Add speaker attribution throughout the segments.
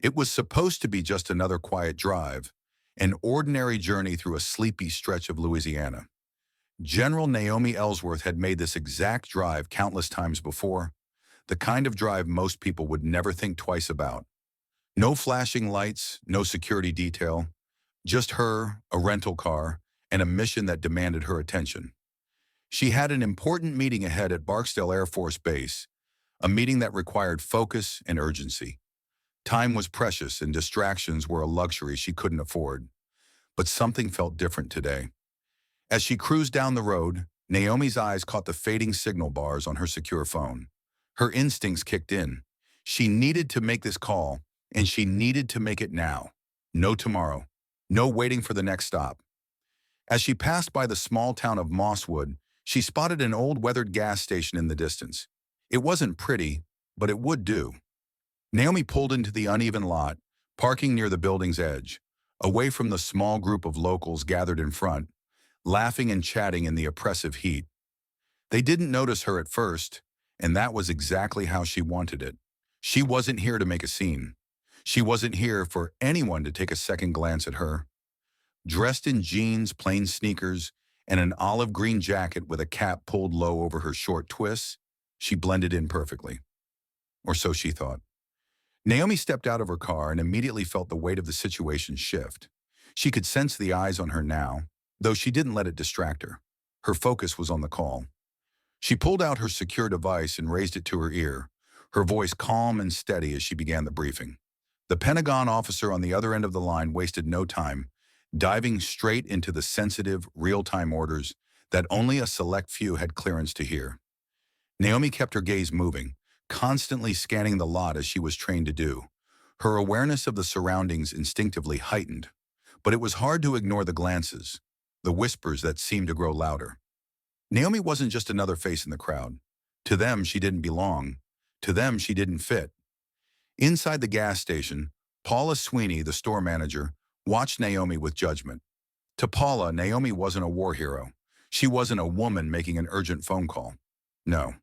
Speaker 1: It was supposed to be just another quiet drive, an ordinary journey through a sleepy stretch of Louisiana. General Naomi Ellsworth had made this exact drive countless times before, the kind of drive most people would never think twice about. No flashing lights, no security detail, just her, a rental car, and a mission that demanded her attention. She had an important meeting ahead at Barksdale Air Force Base, a meeting that required focus and urgency. Time was precious and distractions were a luxury she couldn't afford. But something felt different today. As she cruised down the road, Naomi's eyes caught the fading signal bars on her secure phone. Her instincts kicked in. She needed to make this call, and she needed to make it now. No tomorrow. No waiting for the next stop. As she passed by the small town of Mosswood, she spotted an old weathered gas station in the distance. It wasn't pretty, but it would do. Naomi pulled into the uneven lot, parking near the building's edge, away from the small group of locals gathered in front, laughing and chatting in the oppressive heat. They didn't notice her at first, and that was exactly how she wanted it. She wasn't here to make a scene. She wasn't here for anyone to take a second glance at her. Dressed in jeans, plain sneakers, and an olive green jacket with a cap pulled low over her short twists, she blended in perfectly. Or so she thought. Naomi stepped out of her car and immediately felt the weight of the situation shift. She could sense the eyes on her now, though she didn't let it distract her. Her focus was on the call. She pulled out her secure device and raised it to her ear, her voice calm and steady as she began the briefing. The Pentagon officer on the other end of the line wasted no time, diving straight into the sensitive, real-time orders that only a select few had clearance to hear. Naomi kept her gaze moving, constantly scanning the lot as she was trained to do. Her awareness of the surroundings instinctively heightened, but it was hard to ignore the glances, the whispers that seemed to grow louder. Naomi wasn't just another face in the crowd. To them, she didn't belong. To them, she didn't fit. Inside the gas station, Paula Sweeney, the store manager, watched Naomi with judgment. To Paula, Naomi wasn't a war hero. She wasn't a woman making an urgent phone call. No.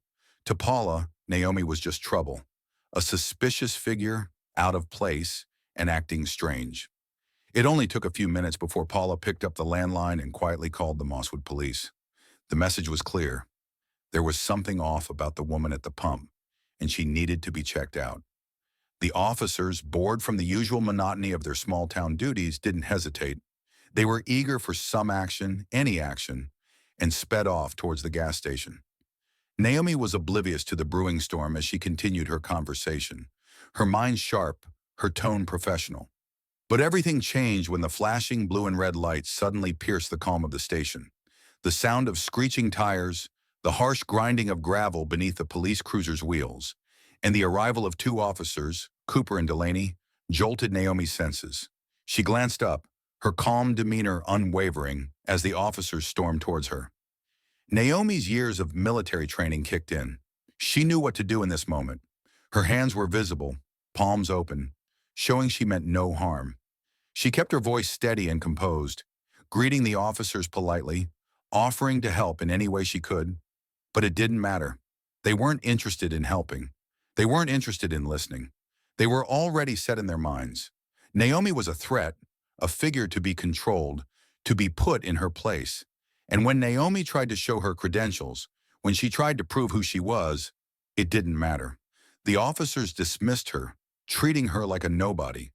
Speaker 1: To Paula, Naomi was just trouble, a suspicious figure, out of place, and acting strange. It only took a few minutes before Paula picked up the landline and quietly called the Mosswood police. The message was clear. There was something off about the woman at the pump, and she needed to be checked out. The officers, bored from the usual monotony of their small-town duties, didn't hesitate. They were eager for some action, any action, and sped off towards the gas station. Naomi was oblivious to the brewing storm as she continued her conversation, her mind sharp, her tone professional. But everything changed when the flashing blue and red lights suddenly pierced the calm of the station. The sound of screeching tires, the harsh grinding of gravel beneath the police cruiser's wheels, and the arrival of two officers, Cooper and Delaney, jolted Naomi's senses. She glanced up, her calm demeanor unwavering, as the officers stormed towards her. Naomi's years of military training kicked in. She knew what to do in this moment. Her hands were visible, palms open, showing she meant no harm. She kept her voice steady and composed, greeting the officers politely, offering to help in any way she could. But it didn't matter. They weren't interested in helping. They weren't interested in listening. They were already set in their minds. Naomi was a threat, a figure to be controlled, to be put in her place. And when Naomi tried to show her credentials, when she tried to prove who she was, it didn't matter. The officers dismissed her, treating her like a nobody.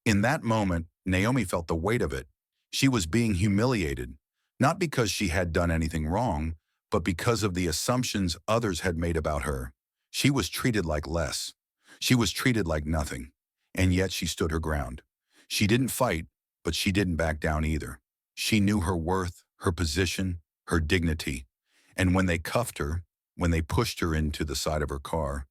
Speaker 1: In that moment, Naomi felt the weight of it. She was being humiliated, not because she had done anything wrong, but because of the assumptions others had made about her. She was treated like less. She was treated like nothing. And yet she stood her ground. She didn't fight, but she didn't back down either. She knew her worth, her position, her dignity. And when they cuffed her, when they pushed her into the side of her car,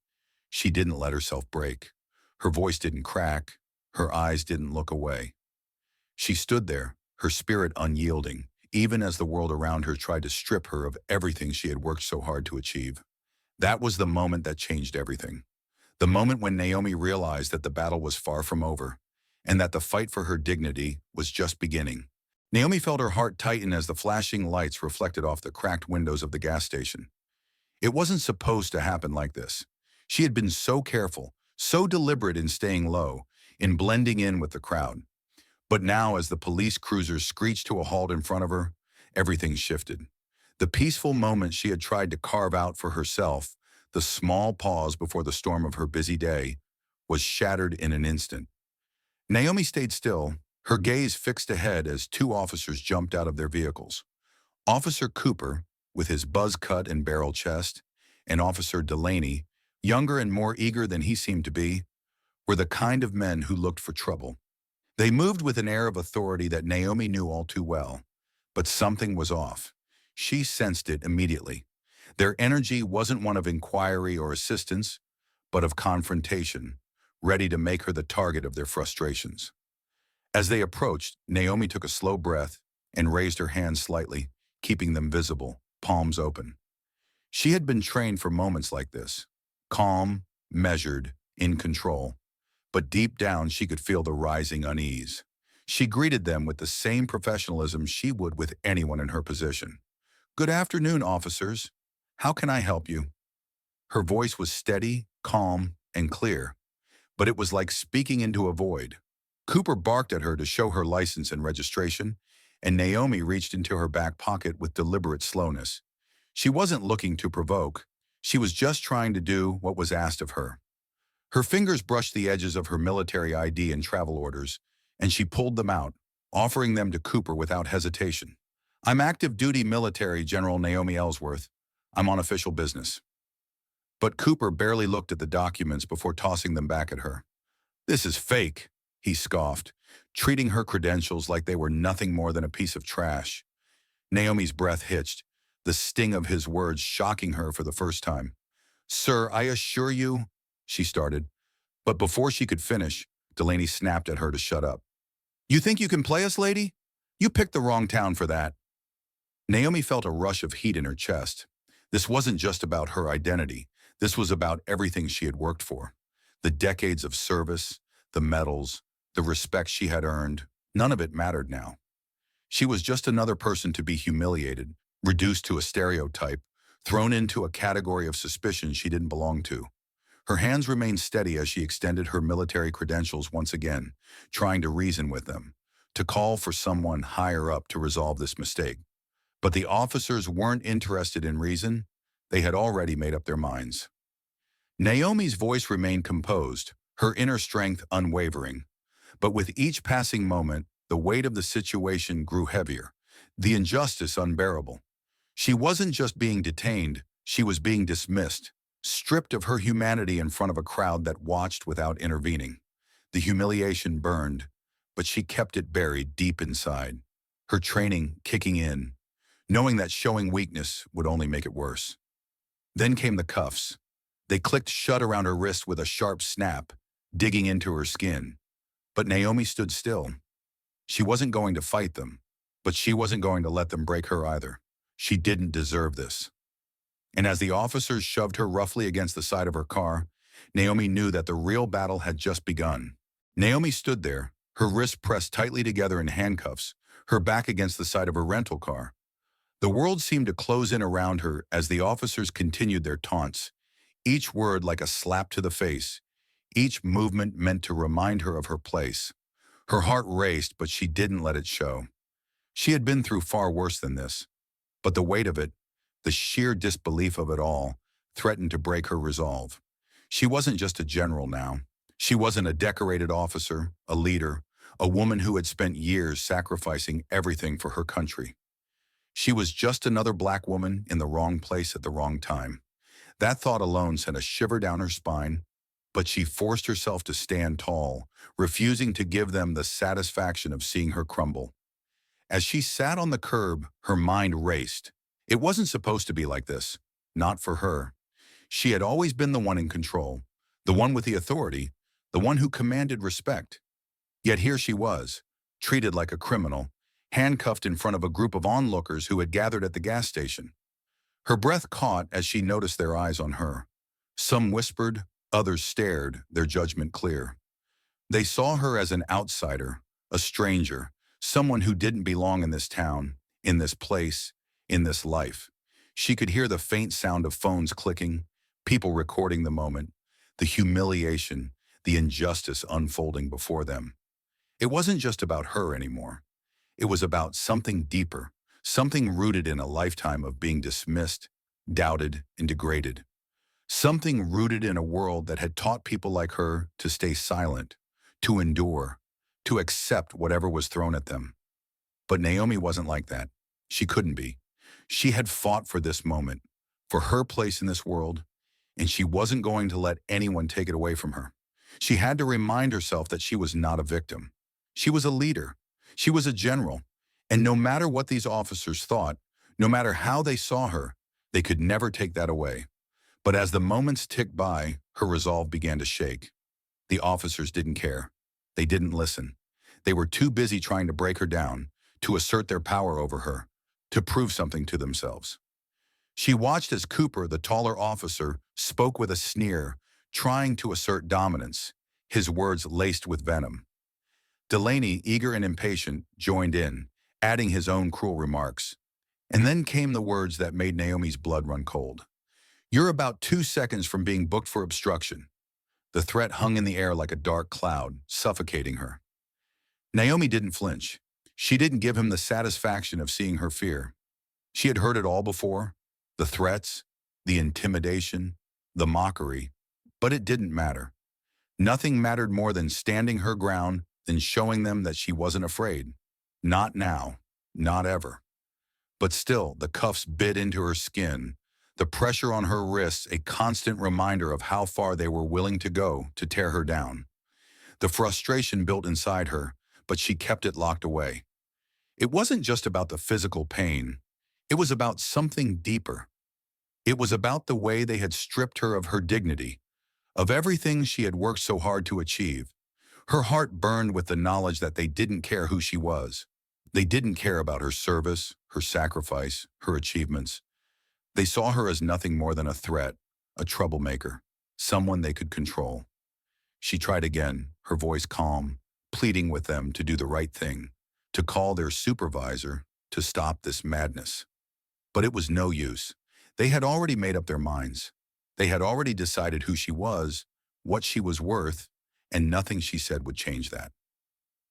Speaker 1: she didn't let herself break. Her voice didn't crack. Her eyes didn't look away. She stood there, her spirit unyielding, even as the world around her tried to strip her of everything she had worked so hard to achieve. That was the moment that changed everything. The moment when Naomi realized that the battle was far from over, and that the fight for her dignity was just beginning. Naomi felt her heart tighten as the flashing lights reflected off the cracked windows of the gas station. It wasn't supposed to happen like this. She had been so careful, so deliberate in staying low, in blending in with the crowd. But now, as the police cruisers screeched to a halt in front of her, everything shifted. The peaceful moment she had tried to carve out for herself, the small pause before the storm of her busy day, was shattered in an instant. Naomi stayed still, her gaze fixed ahead as two officers jumped out of their vehicles. Officer Cooper, with his buzz cut and barrel chest, and Officer Delaney, younger and more eager than he seemed to be, were the kind of men who looked for trouble. They moved with an air of authority that Naomi knew all too well, but something was off. She sensed it immediately. Their energy wasn't one of inquiry or assistance, but of confrontation, ready to make her the target of their frustrations. As they approached, Naomi took a slow breath and raised her hands slightly, keeping them visible, palms open. She had been trained for moments like this, calm, measured, in control. But deep down she could feel the rising unease. She greeted them with the same professionalism she would with anyone in her position. "Good afternoon, officers. How can I help you?" Her voice was steady, calm, and clear, but it was like speaking into a void. Cooper barked at her to show her license and registration, and Naomi reached into her back pocket with deliberate slowness. She wasn't looking to provoke. She was just trying to do what was asked of her. Her fingers brushed the edges of her military ID and travel orders, and she pulled them out, offering them to Cooper without hesitation. "I'm active duty military, General Naomi Ellsworth. I'm on official business." But Cooper barely looked at the documents before tossing them back at her. "This is fake," he scoffed, treating her credentials like they were nothing more than a piece of trash. Naomi's breath hitched, the sting of his words shocking her for the first time. "Sir, I assure you," she started. But before she could finish, Delaney snapped at her to shut up. "You think you can play us, lady? You picked the wrong town for that." Naomi felt a rush of heat in her chest. This wasn't just about her identity. This was about everything she had worked for. The decades of service, the medals, the respect she had earned, none of it mattered now. She was just another person to be humiliated, reduced to a stereotype, thrown into a category of suspicion she didn't belong to. Her hands remained steady as she extended her military credentials once again, trying to reason with them, to call for someone higher up to resolve this mistake. But the officers weren't interested in reason. They had already made up their minds. Naomi's voice remained composed, her inner strength unwavering. But with each passing moment, the weight of the situation grew heavier, the injustice unbearable. She wasn't just being detained, she was being dismissed, stripped of her humanity in front of a crowd that watched without intervening. The humiliation burned, but she kept it buried deep inside, her training kicking in, knowing that showing weakness would only make it worse. Then came the cuffs. They clicked shut around her wrist with a sharp snap, digging into her skin. But Naomi stood still. She wasn't going to fight them, but she wasn't going to let them break her either. She didn't deserve this. And as the officers shoved her roughly against the side of her car, Naomi knew that the real battle had just begun. Naomi stood there, her wrists pressed tightly together in handcuffs, her back against the side of her rental car. The world seemed to close in around her as the officers continued their taunts, each word like a slap to the face, each movement meant to remind her of her place. Her heart raced, but she didn't let it show. She had been through far worse than this, but the weight of it, the sheer disbelief of it all, threatened to break her resolve. She wasn't just a general now. She wasn't a decorated officer, a leader, a woman who had spent years sacrificing everything for her country. She was just another black woman in the wrong place at the wrong time. That thought alone sent a shiver down her spine, but she forced herself to stand tall, refusing to give them the satisfaction of seeing her crumble. As she sat on the curb, her mind raced. It wasn't supposed to be like this, not for her. She had always been the one in control, the one with the authority, the one who commanded respect. Yet here she was, treated like a criminal, handcuffed in front of a group of onlookers who had gathered at the gas station. Her breath caught as she noticed their eyes on her. Some whispered, others stared, their judgment clear. They saw her as an outsider, a stranger, someone who didn't belong in this town, in this place, in this life. She could hear the faint sound of phones clicking, people recording the moment, the humiliation, the injustice unfolding before them. It wasn't just about her anymore. It was about something deeper, something rooted in a lifetime of being dismissed, doubted, and degraded. Something rooted in a world that had taught people like her to stay silent, to endure, to accept whatever was thrown at them. But Naomi wasn't like that. She couldn't be. She had fought for this moment, for her place in this world, and she wasn't going to let anyone take it away from her. She had to remind herself that she was not a victim. She was a leader. She was a general. And no matter what these officers thought, no matter how they saw her, they could never take that away. But as the moments ticked by, her resolve began to shake. The officers didn't care. They didn't listen. They were too busy trying to break her down, to assert their power over her, to prove something to themselves. She watched as Cooper, the taller officer, spoke with a sneer, trying to assert dominance, his words laced with venom. Delaney, eager and impatient, joined in, adding his own cruel remarks. And then came the words that made Naomi's blood run cold. "You're about 2 seconds from being booked for obstruction." The threat hung in the air like a dark cloud, suffocating her. Naomi didn't flinch. She didn't give him the satisfaction of seeing her fear. She had heard it all before, the threats, the intimidation, the mockery, but it didn't matter. Nothing mattered more than standing her ground, than showing them that she wasn't afraid. Not now, not ever. But still, the cuffs bit into her skin, the pressure on her wrists a constant reminder of how far they were willing to go to tear her down. The frustration built inside her, but she kept it locked away. It wasn't just about the physical pain. It was about something deeper. It was about the way they had stripped her of her dignity, of everything she had worked so hard to achieve. Her heart burned with the knowledge that they didn't care who she was. They didn't care about her service, her sacrifice, her achievements. They saw her as nothing more than a threat, a troublemaker, someone they could control. She tried again, her voice calm, pleading with them to do the right thing, to call their supervisor, to stop this madness. But it was no use. They had already made up their minds. They had already decided who she was, what she was worth, and nothing she said would change that.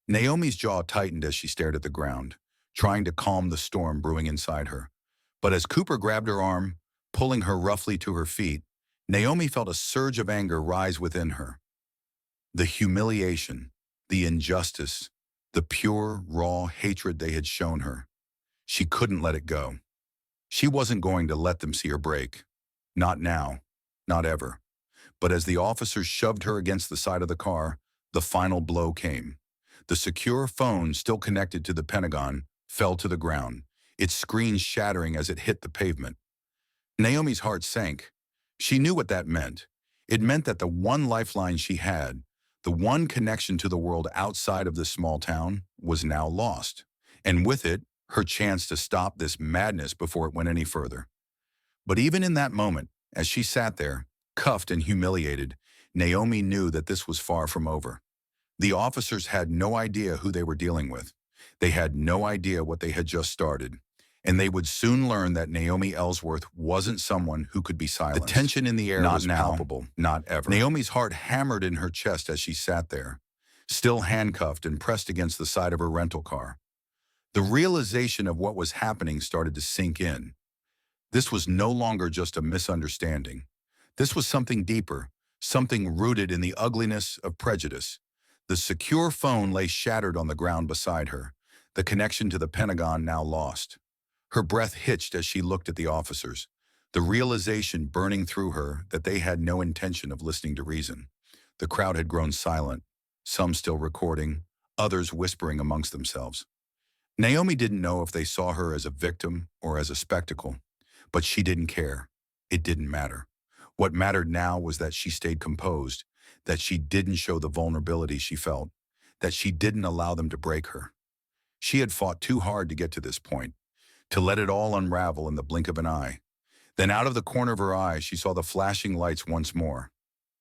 Speaker 1: Naomi's jaw tightened as she stared at the ground, trying to calm the storm brewing inside her. But as Cooper grabbed her arm, pulling her roughly to her feet, Naomi felt a surge of anger rise within her. The humiliation, the injustice, the pure, raw hatred they had shown her. She couldn't let it go. She wasn't going to let them see her break. Not now, not ever. But as the officers shoved her against the side of the car, the final blow came. The secure phone, still connected to the Pentagon, fell to the ground, its screen shattering as it hit the pavement. Naomi's heart sank. She knew what that meant. It meant that the one lifeline she had, the one connection to the world outside of this small town, was now lost. And with it, her chance to stop this madness before it went any further. But even in that moment, as she sat there, cuffed and humiliated, Naomi knew that this was far from over. The officers had no idea who they were dealing with. They had no idea what they had just started. And they would soon learn that Naomi Ellsworth wasn't someone who could be silenced. The tension in the air was palpable, not ever. Naomi's heart hammered in her chest as she sat there, still handcuffed and pressed against the side of her rental car. The realization of what was happening started to sink in. This was no longer just a misunderstanding. This was something deeper, something rooted in the ugliness of prejudice. The secure phone lay shattered on the ground beside her, the connection to the Pentagon now lost. Her breath hitched as she looked at the officers, the realization burning through her that they had no intention of listening to reason. The crowd had grown silent, some still recording, others whispering amongst themselves. Naomi didn't know if they saw her as a victim or as a spectacle, but she didn't care. It didn't matter. What mattered now was that she stayed composed, that she didn't show the vulnerability she felt, that she didn't allow them to break her. She had fought too hard to get to this point, to let it all unravel in the blink of an eye. Then out of the corner of her eye, she saw the flashing lights once more.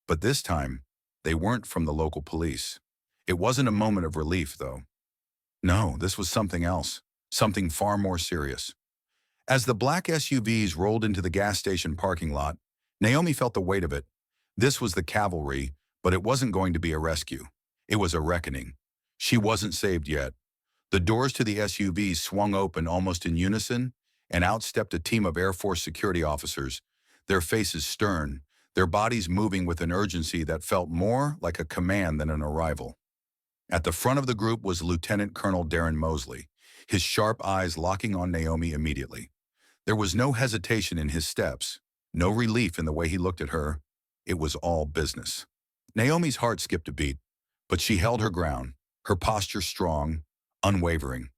Speaker 1: But this time, they weren't from the local police. It wasn't a moment of relief, though. No, this was something else, something far more serious. As the black SUVs rolled into the gas station parking lot, Naomi felt the weight of it. This was the cavalry, But it wasn't going to be a rescue. It was a reckoning. She wasn't saved yet. The doors to the SUV swung open almost in unison, and out stepped a team of Air Force security officers, their faces stern, their bodies moving with an urgency that felt more like a command than an arrival. At the front of the group was Lieutenant Colonel Darren Mosley, his sharp eyes locking on Naomi immediately. There was no hesitation in his steps, no relief in the way he looked at her. It was all business. Naomi's heart skipped a beat, but she held her ground, her posture strong, unwavering.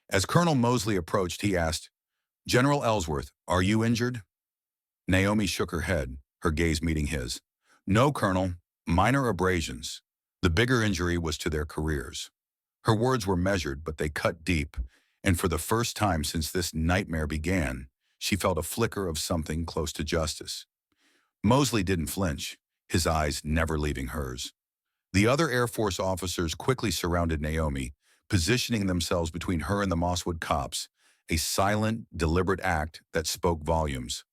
Speaker 1: As Colonel Mosley approached, he asked, "General Ellsworth, are you injured?" Naomi shook her head, her gaze meeting his. "No, Colonel, minor abrasions. The bigger injury was to their careers." Her words were measured, but they cut deep, and for the first time since this nightmare began, she felt a flicker of something close to justice. Mosley didn't flinch, his eyes never leaving hers. The other Air Force officers quickly surrounded Naomi, positioning themselves between her and the Mosswood cops, a silent, deliberate act that spoke volumes.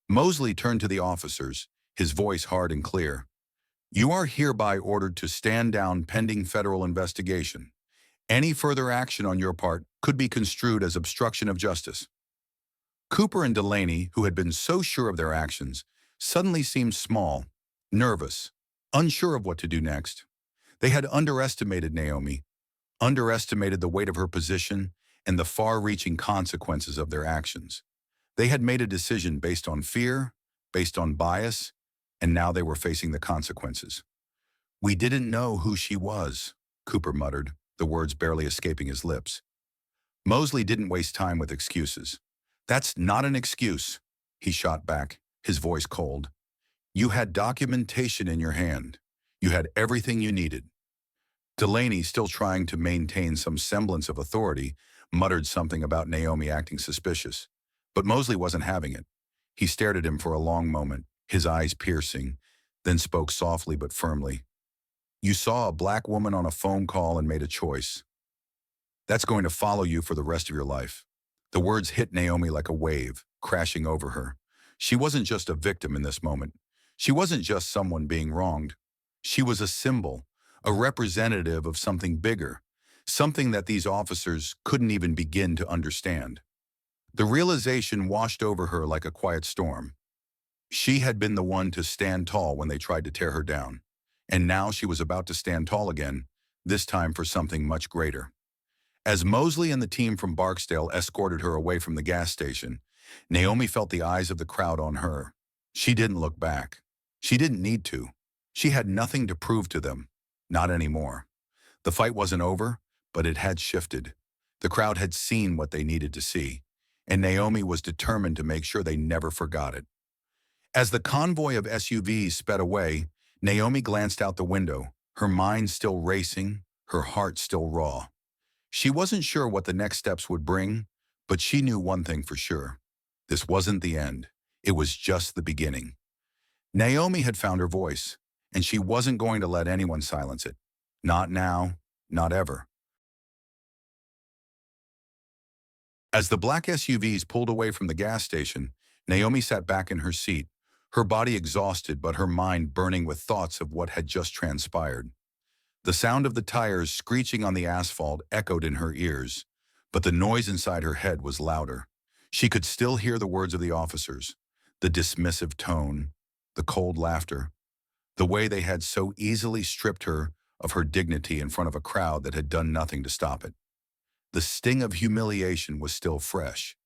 Speaker 1: Mosley turned to the officers, his voice hard and clear. "You are hereby ordered to stand down pending federal investigation. Any further action on your part could be construed as obstruction of justice." Cooper and Delaney, who had been so sure of their actions, suddenly seemed small, nervous, unsure of what to do next. They had underestimated Naomi, underestimated the weight of her position and the far-reaching consequences of their actions. They had made a decision based on fear, based on bias, and now they were facing the consequences. "We didn't know who she was," Cooper muttered, the words barely escaping his lips. Mosley didn't waste time with excuses. "That's not an excuse," he shot back, his voice cold. "You had documentation in your hand. You had everything you needed." Delaney, still trying to maintain some semblance of authority, muttered something about Naomi acting suspicious. But Mosley wasn't having it. He stared at him for a long moment, his eyes piercing, then spoke softly but firmly. "You saw a black woman on a phone call and made a choice. That's going to follow you for the rest of your life." The words hit Naomi like a wave, crashing over her. She wasn't just a victim in this moment. She wasn't just someone being wronged. She was a symbol, a representative of something bigger, something that these officers couldn't even begin to understand. The realization washed over her like a quiet storm. She had been the one to stand tall when they tried to tear her down. And now she was about to stand tall again, this time for something much greater. As Mosley and the team from Barksdale escorted her away from the gas station, Naomi felt the eyes of the crowd on her. She didn't look back. She didn't need to. She had nothing to prove to them. Not anymore. The fight wasn't over, but it had shifted. The crowd had seen what they needed to see, and Naomi was determined to make sure they never forgot it. As the convoy of SUVs sped away, Naomi glanced out the window, her mind still racing, her heart still raw. She wasn't sure what the next steps would bring, but she knew one thing for sure. This wasn't the end. It was just the beginning. Naomi had found her voice, and she wasn't going to let anyone silence it. Not now, not ever. As the black SUVs pulled away from the gas station, Naomi sat back in her seat, her body exhausted but her mind burning with thoughts of what had just transpired. The sound of the tires screeching on the asphalt echoed in her ears, but the noise inside her head was louder. She could still hear the words of the officers, the dismissive tone, the cold laughter, the way they had so easily stripped her of her dignity in front of a crowd that had done nothing to stop it. The sting of humiliation was still fresh,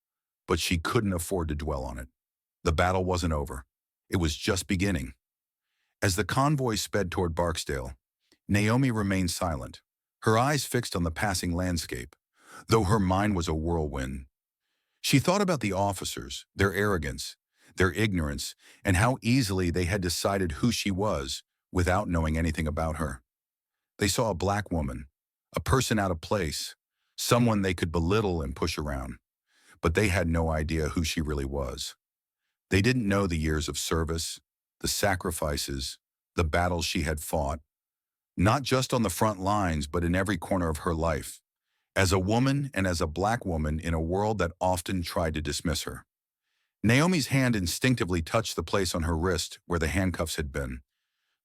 Speaker 1: but she couldn't afford to dwell on it. The battle wasn't over. It was just beginning. As the convoy sped toward Barksdale, Naomi remained silent, her eyes fixed on the passing landscape, though her mind was a whirlwind. She thought about the officers, their arrogance, their ignorance, and how easily they had decided who she was without knowing anything about her. They saw a black woman, a person out of place, someone they could belittle and push around, but they had no idea who she really was. They didn't know the years of service, the sacrifices, the battles she had fought, not just on the front lines, but in every corner of her life, as a woman and as a black woman in a world that often tried to dismiss her. Naomi's hand instinctively touched the place on her wrist where the handcuffs had been.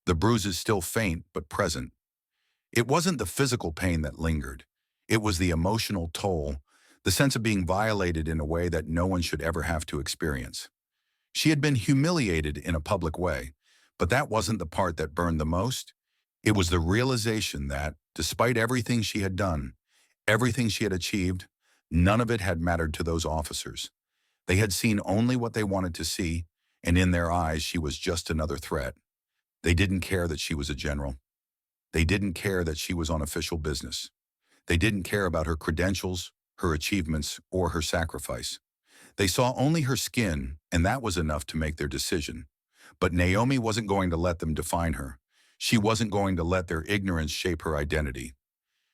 Speaker 1: the bruises still faint but present. It wasn't the physical pain that lingered. It was the emotional toll, the sense of being violated in a way that no one should ever have to experience. She had been humiliated in a public way, but that wasn't the part that burned the most. It was the realization that, despite everything she had done, everything she had achieved, none of it had mattered to those officers. They had seen only what they wanted to see, and in their eyes she was just another threat. They didn't care that she was a general. They didn't care that she was on official business. They didn't care about her credentials, her achievements, or her sacrifice. They saw only her skin, and that was enough to make their decision. But Naomi wasn't going to let them define her. She wasn't going to let their ignorance shape her identity.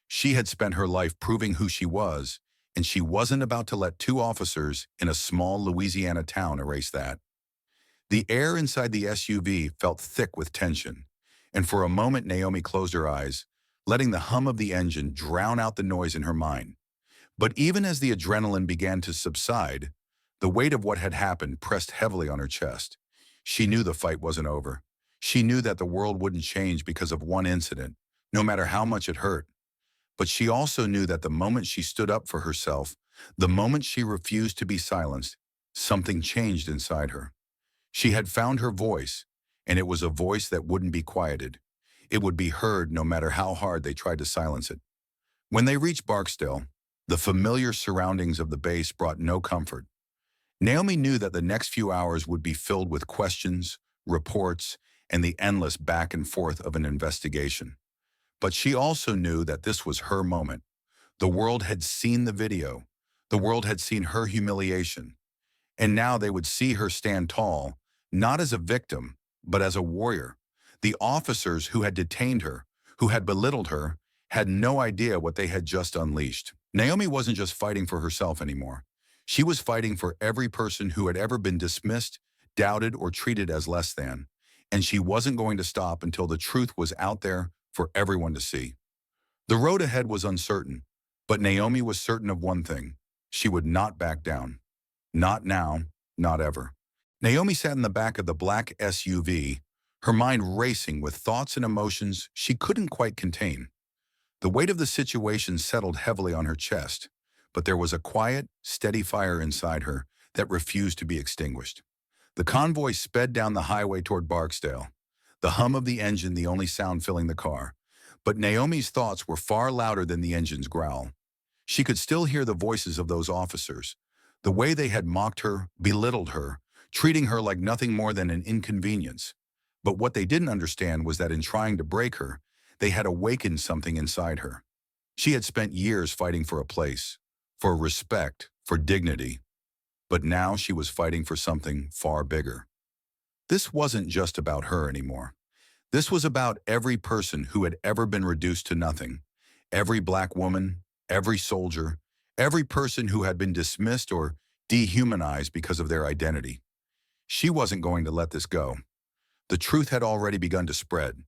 Speaker 1: She had spent her life proving who she was, and she wasn't about to let two officers in a small Louisiana town erase that. The air inside the SUV felt thick with tension, and for a moment Naomi closed her eyes, letting the hum of the engine drown out the noise in her mind. But even as the adrenaline began to subside, the weight of what had happened pressed heavily on her chest. She knew the fight wasn't over. She knew that the world wouldn't change because of one incident, no matter how much it hurt. But she also knew that the moment she stood up for herself, the moment she refused to be silenced, something changed inside her. She had found her voice, and it was a voice that wouldn't be quieted. It would be heard no matter how hard they tried to silence it. When they reached Barksdale, the familiar surroundings of the base brought no comfort. Naomi knew that the next few hours would be filled with questions, reports, and the endless back and forth of an investigation. But she also knew that this was her moment. The world had seen the video. The world had seen her humiliation. And now they would see her stand tall, not as a victim, but as a warrior. The officers who had detained her, who had belittled her, had no idea what they had just unleashed. Naomi wasn't just fighting for herself anymore. She was fighting for every person who had ever been dismissed, doubted, or treated as less than. And she wasn't going to stop until the truth was out there for everyone to see. The road ahead was uncertain, but Naomi was certain of one thing. She would not back down. Not now, not ever. Naomi sat in the back of the black SUV, her mind racing with thoughts and emotions she couldn't quite contain. The weight of the situation settled heavily on her chest, but there was a quiet, steady fire inside her that refused to be extinguished. The convoy sped down the highway toward Barksdale, the hum of the engine the only sound filling the car. But Naomi's thoughts were far louder than the engine's growl. She could still hear the voices of those officers, the way they had mocked her, belittled her, treating her like nothing more than an inconvenience. But what they didn't understand was that in trying to break her, they had awakened something inside her. She had spent years fighting for a place, for respect, for dignity. But now she was fighting for something far bigger. This wasn't just about her anymore. This was about every person who had ever been reduced to nothing. Every black woman, every soldier, every person who had been dismissed or dehumanized because of their identity. She wasn't going to let this go. The truth had already begun to spread.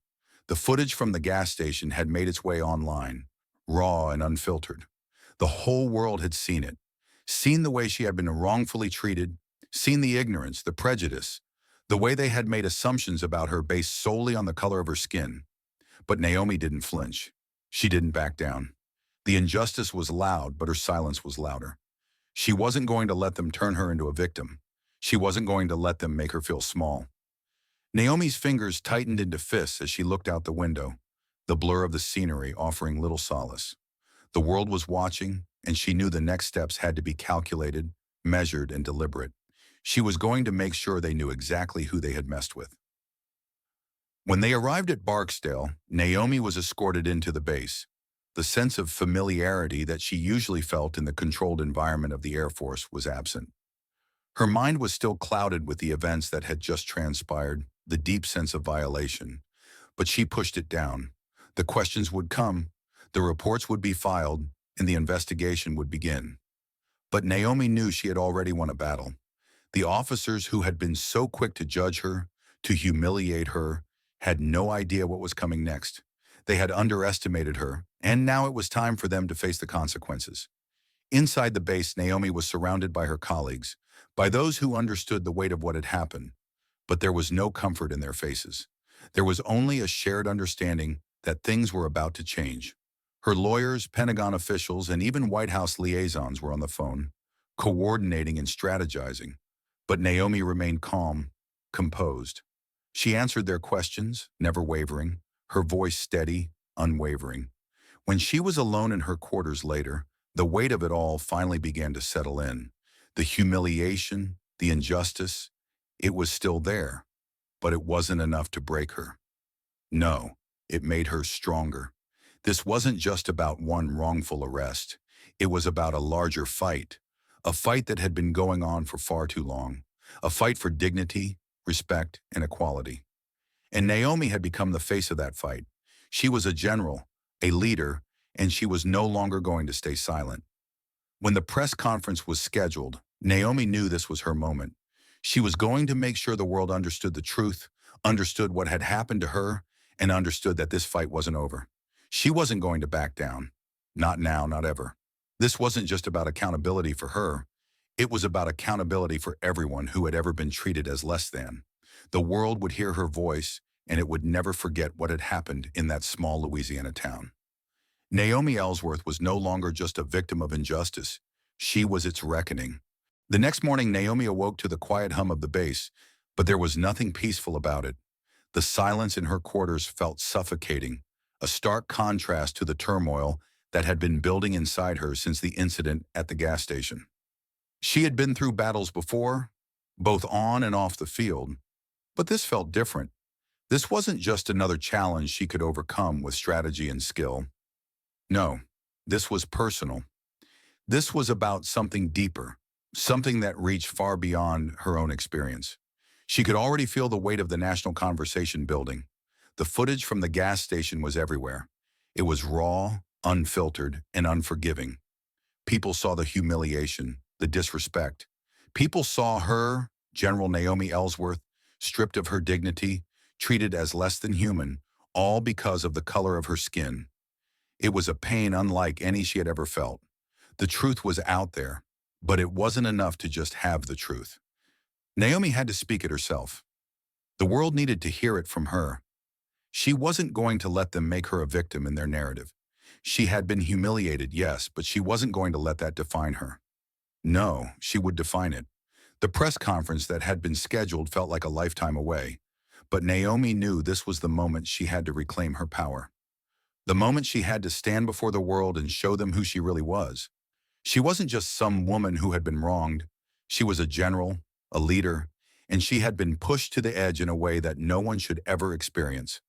Speaker 1: The footage from the gas station had made its way online, raw and unfiltered. The whole world had seen it, seen the way she had been wrongfully treated, seen the ignorance, the prejudice, the way they had made assumptions about her based solely on the color of her skin. But Naomi didn't flinch. She didn't back down. The injustice was loud, but her silence was louder. She wasn't going to let them turn her into a victim. She wasn't going to let them make her feel small. Naomi's fingers tightened into fists as she looked out the window, the blur of the scenery offering little solace. The world was watching, and she knew the next steps had to be calculated, measured, and deliberate. She was going to make sure they knew exactly who they had messed with. When they arrived at Barksdale, Naomi was escorted into the base. The sense of familiarity that she usually felt in the controlled environment of the Air Force was absent. Her mind was still clouded with the events that had just transpired, the deep sense of violation. But she pushed it down. The questions would come, the reports would be filed, and the investigation would begin. But Naomi knew she had already won a battle. The officers who had been so quick to judge her, to humiliate her, had no idea what was coming next. They had underestimated her, and now it was time for them to face the consequences. Inside the base, Naomi was surrounded by her colleagues, by those who understood the weight of what had happened. But there was no comfort in their faces. There was only a shared understanding that things were about to change. Her lawyers, Pentagon officials, and even White House liaisons were on the phone, coordinating and strategizing. But Naomi remained calm, composed. She answered their questions, never wavering, her voice steady, unwavering. When she was alone in her quarters later, the weight of it all finally began to settle in. The humiliation, the injustice, it was still there, but it wasn't enough to break her. No, it made her stronger. This wasn't just about one wrongful arrest. It was about a larger fight, a fight that had been going on for far too long, a fight for dignity, respect, and equality. And Naomi had become the face of that fight. She was a general, a leader, and she was no longer going to stay silent. When the press conference was scheduled, Naomi knew this was her moment. She was going to make sure the world understood the truth, understood what had happened to her, and understood that this fight wasn't over. She wasn't going to back down. Not now, not ever. This wasn't just about accountability for her. It was about accountability for everyone who had ever been treated as less than. The world would hear her voice, and it would never forget what had happened in that small Louisiana town. Naomi Ellsworth was no longer just a victim of injustice. She was its reckoning. The next morning, Naomi awoke to the quiet hum of the bass, but there was nothing peaceful about it. The silence in her quarters felt suffocating, a stark contrast to the turmoil that had been building inside her since the incident at the gas station. She had been through battles before, both on and off the field, but this felt different. This wasn't just another challenge she could overcome with strategy and skill. No, this was personal. This was about something deeper, something that reached far beyond her own experience. She could already feel the weight of the national conversation building. The footage from the gas station was everywhere. It was raw, unfiltered, and unforgiving. People saw the humiliation, the disrespect. People saw her, General Naomi Ellsworth, stripped of her dignity, treated as less than human, all because of the color of her skin. It was a pain unlike any she had ever felt. The truth was out there, but it wasn't enough to just have the truth. Naomi had to speak it herself. The world needed to hear it from her. She wasn't going to let them make her a victim in their narrative. She had been humiliated, yes, but she wasn't going to let that define her. No, she would define it. The press conference that had been scheduled felt like a lifetime away, but Naomi knew this was the moment she had to reclaim her power. The moment she had to stand before the world and show them who she really was. She wasn't just some woman who had been wronged. She was a general, a leader, and she had been pushed to the edge in a way that no one should ever experience.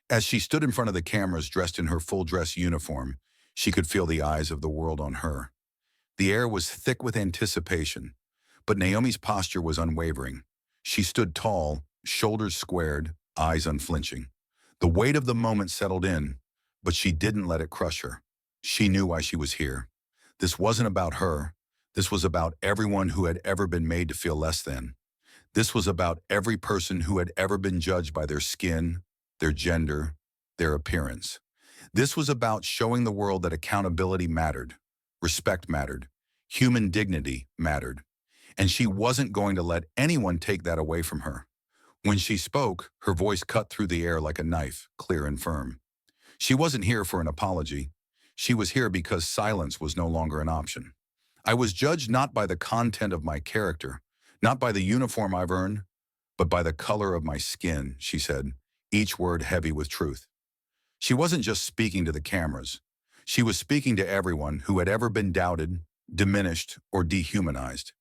Speaker 1: As she stood in front of the cameras dressed in her full-dress uniform, she could feel the eyes of the world on her. The air was thick with anticipation, but Naomi's posture was unwavering. She stood tall, shoulders squared, eyes unflinching. The weight of the moment settled in, but she didn't let it crush her. She knew why she was here. This wasn't about her. This was about everyone who had ever been made to feel less than. This was about every person who had ever been judged by their skin, their gender, their appearance. This was about showing the world that accountability mattered, respect mattered, human dignity mattered, and she wasn't going to let anyone take that away from her. When she spoke, her voice cut through the air like a knife, clear and firm. She wasn't here for an apology. She was here because silence was no longer an option. I was judged not by the content of my character, not by the uniform I've earned, but by the color of my skin, she said, each word heavy with truth. She wasn't just speaking to the cameras. She was speaking to everyone who had ever been doubted, diminished, or dehumanized.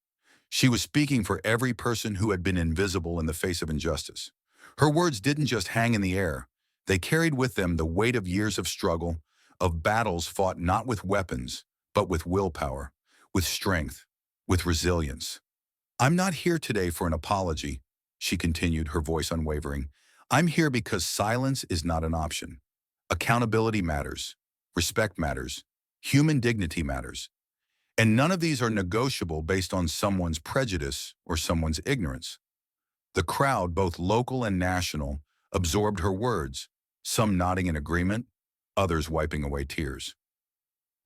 Speaker 1: She was speaking for every person who had been invisible in the face of injustice. Her words didn't just hang in the air. They carried with them the weight of years of struggle, of battles fought not with weapons, but with willpower, with strength, with resilience. I'm not here today for an apology, she continued, her voice unwavering. I'm here because silence is not an option. Accountability matters. Respect matters. Human dignity matters. And none of these are negotiable based on someone's prejudice or someone's ignorance. The crowd, both local and national, absorbed her words, some nodding in agreement, others wiping away tears.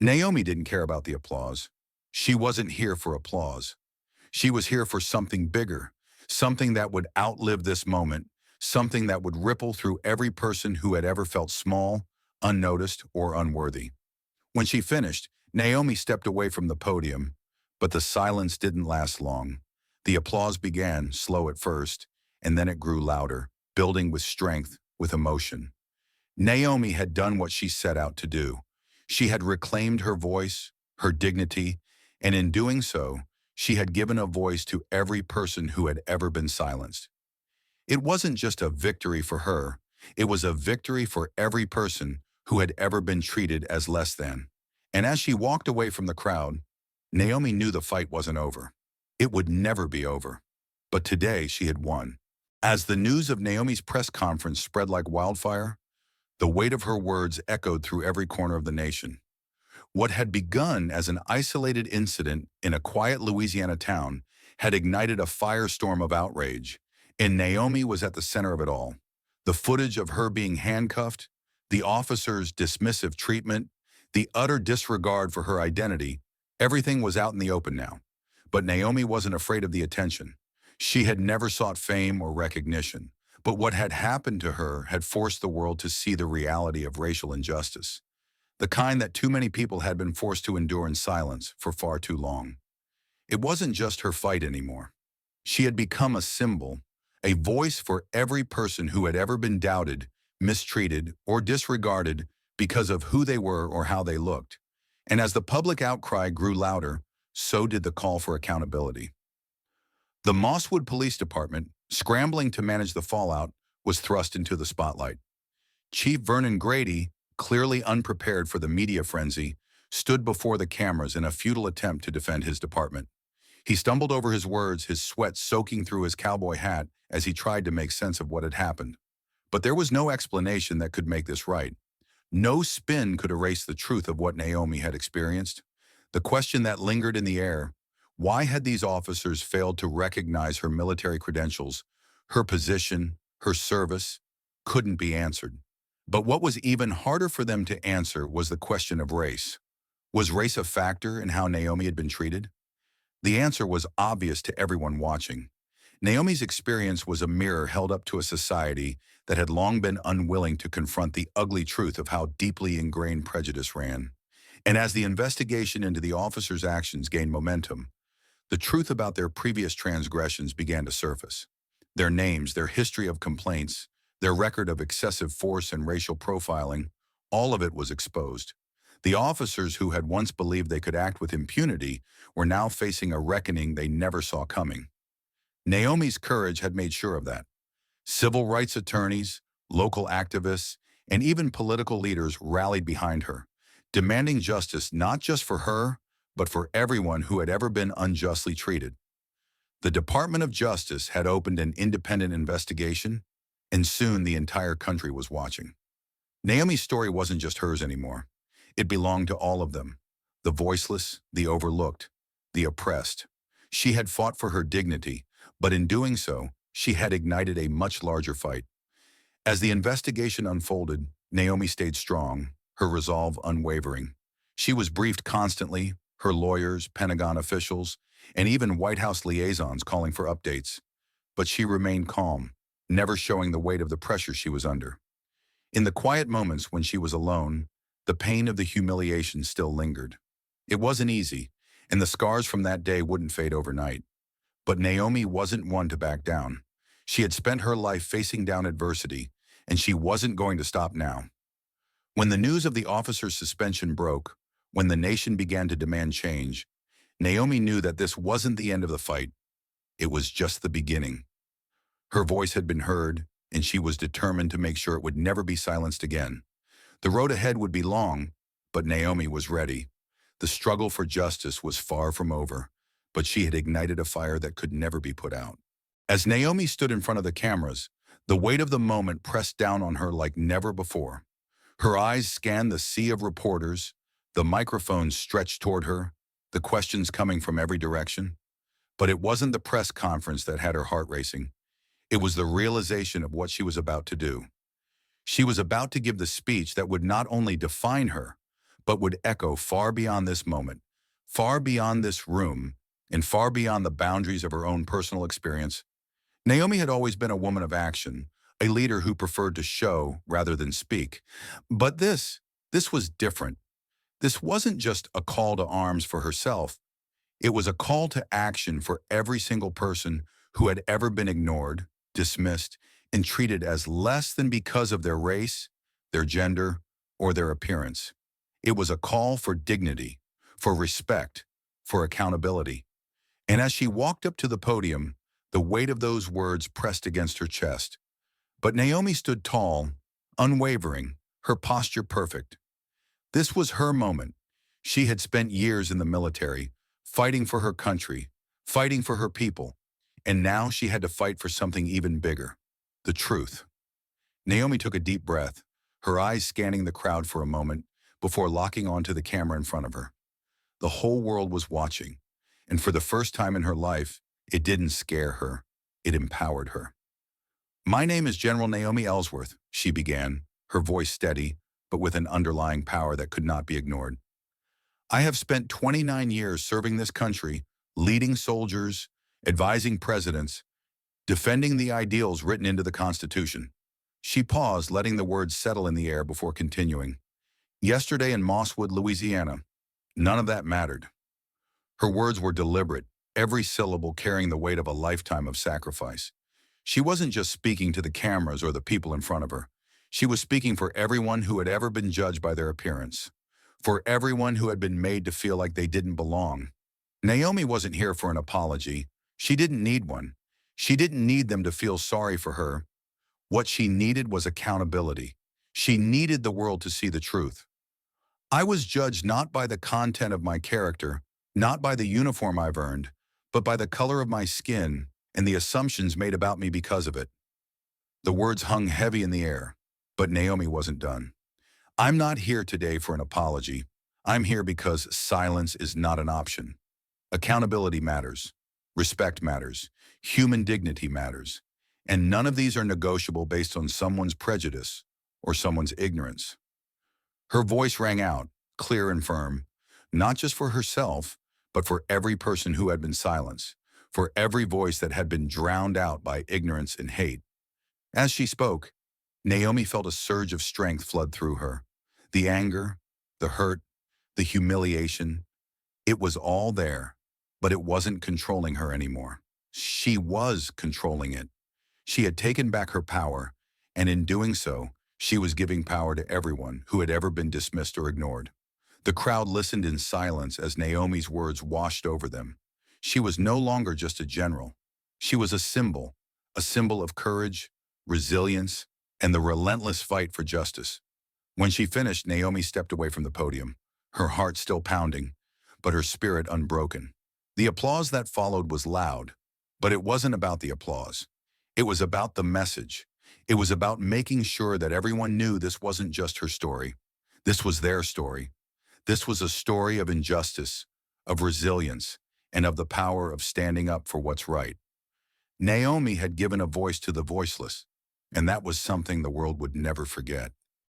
Speaker 1: Naomi didn't care about the applause. She wasn't here for applause. She was here for something bigger, something that would outlive this moment, something that would ripple through every person who had ever felt small, unnoticed, or unworthy. When she finished, Naomi stepped away from the podium, but the silence didn't last long. The applause began, slow at first, and then it grew louder, building with strength, with emotion. Naomi had done what she set out to do. She had reclaimed her voice, her dignity, and in doing so, she had given a voice to every person who had ever been silenced. It wasn't just a victory for her, it was a victory for every person who had ever been treated as less than. And as she walked away from the crowd, Naomi knew the fight wasn't over. It would never be over. But today she had won. As the news of Naomi's press conference spread like wildfire, the weight of her words echoed through every corner of the nation. What had begun as an isolated incident in a quiet Louisiana town had ignited a firestorm of outrage, and Naomi was at the center of it all. The footage of her being handcuffed, the officer's dismissive treatment, the utter disregard for her identity, everything was out in the open now. But Naomi wasn't afraid of the attention. She had never sought fame or recognition, but what had happened to her had forced the world to see the reality of racial injustice, the kind that too many people had been forced to endure in silence for far too long. It wasn't just her fight anymore. She had become a symbol, a voice for every person who had ever been doubted, mistreated, or disregarded because of who they were or how they looked. And as the public outcry grew louder, so did the call for accountability. The Mosswood Police Department, scrambling to manage the fallout, was thrust into the spotlight. Chief Vernon Grady, clearly unprepared for the media frenzy, stood before the cameras in a futile attempt to defend his department. He stumbled over his words, his sweat soaking through his cowboy hat as he tried to make sense of what had happened. But there was no explanation that could make this right. No spin could erase the truth of what Naomi had experienced. The question that lingered in the air: why had these officers failed to recognize her military credentials, her position, her service, couldn't be answered. But what was even harder for them to answer was the question of race. Was race a factor in how Naomi had been treated? The answer was obvious to everyone watching. Naomi's experience was a mirror held up to a society that had long been unwilling to confront the ugly truth of how deeply ingrained prejudice ran. And as the investigation into the officers' actions gained momentum, the truth about their previous transgressions began to surface. Their names, their history of complaints, their record of excessive force and racial profiling, all of it was exposed. The officers who had once believed they could act with impunity were now facing a reckoning they never saw coming. Naomi's courage had made sure of that. Civil rights attorneys, local activists, and even political leaders rallied behind her, demanding justice not just for her, but for everyone who had ever been unjustly treated. The Department of Justice had opened an independent investigation, and soon the entire country was watching. Naomi's story wasn't just hers anymore. It belonged to all of them: the voiceless, the overlooked, the oppressed. She had fought for her dignity, but in doing so, she had ignited a much larger fight. As the investigation unfolded, Naomi stayed strong, her resolve unwavering. She was briefed constantly, her lawyers, Pentagon officials, and even White House liaisons calling for updates. But she remained calm, never showing the weight of the pressure she was under. In the quiet moments when she was alone, the pain of the humiliation still lingered. It wasn't easy, and the scars from that day wouldn't fade overnight. But Naomi wasn't one to back down. She had spent her life facing down adversity, and she wasn't going to stop now. When the news of the officer's suspension broke, when the nation began to demand change, Naomi knew that this wasn't the end of the fight. It was just the beginning. Her voice had been heard, and she was determined to make sure it would never be silenced again. The road ahead would be long, but Naomi was ready. The struggle for justice was far from over, but she had ignited a fire that could never be put out. As Naomi stood in front of the cameras, the weight of the moment pressed down on her like never before. Her eyes scanned the sea of reporters, the microphones stretched toward her, the questions coming from every direction. But it wasn't the press conference that had her heart racing. It was the realization of what she was about to do. She was about to give the speech that would not only define her, but would echo far beyond this moment, far beyond this room, and far beyond the boundaries of her own personal experience. Naomi had always been a woman of action, a leader who preferred to show rather than speak. But this was different. This wasn't just a call to arms for herself. It was a call to action for every single person who had ever been ignored, dismissed, and treated as less than because of their race, their gender, or their appearance. It was a call for dignity, for respect, for accountability. And as she walked up to the podium, the weight of those words pressed against her chest. But Naomi stood tall, unwavering, her posture perfect. This was her moment. She had spent years in the military, fighting for her country, fighting for her people, and now she had to fight for something even bigger, the truth. Naomi took a deep breath, her eyes scanning the crowd for a moment before locking onto the camera in front of her. The whole world was watching, and for the first time in her life, it didn't scare her, it empowered her. "My name is General Naomi Ellsworth," she began, her voice steady, but with an underlying power that could not be ignored. "I have spent 29 years serving this country, leading soldiers, advising presidents, defending the ideals written into the Constitution." She paused, letting the words settle in the air before continuing. "Yesterday in Mosswood, Louisiana, none of that mattered." Her words were deliberate, every syllable carrying the weight of a lifetime of sacrifice. She wasn't just speaking to the cameras or the people in front of her. She was speaking for everyone who had ever been judged by their appearance, for everyone who had been made to feel like they didn't belong. Naomi wasn't here for an apology. She didn't need one. She didn't need them to feel sorry for her. What she needed was accountability. She needed the world to see the truth. "I was judged not by the content of my character, not by the uniform I've earned, but by the color of my skin and the assumptions made about me because of it." The words hung heavy in the air, but Naomi wasn't done. "I'm not here today for an apology. I'm here because silence is not an option. Accountability matters. Respect matters. Human dignity matters. And none of these are negotiable based on someone's prejudice or someone's ignorance." Her voice rang out, clear and firm, not just for herself, but for every person who had been silenced, for every voice that had been drowned out by ignorance and hate. As she spoke, Naomi felt a surge of strength flood through her. The anger, the hurt, the humiliation, it was all there, but it wasn't controlling her anymore. She was controlling it. She had taken back her power, and in doing so, she was giving power to everyone who had ever been dismissed or ignored. The crowd listened in silence as Naomi's words washed over them. She was no longer just a general. She was a symbol of courage, resilience, and the relentless fight for justice. When she finished, Naomi stepped away from the podium, her heart still pounding, but her spirit unbroken. The applause that followed was loud, but it wasn't about the applause. It was about the message. It was about making sure that everyone knew this wasn't just her story. This was their story. This was a story of injustice, of resilience, and of the power of standing up for what's right. Naomi had given a voice to the voiceless, and that was something the world would never forget.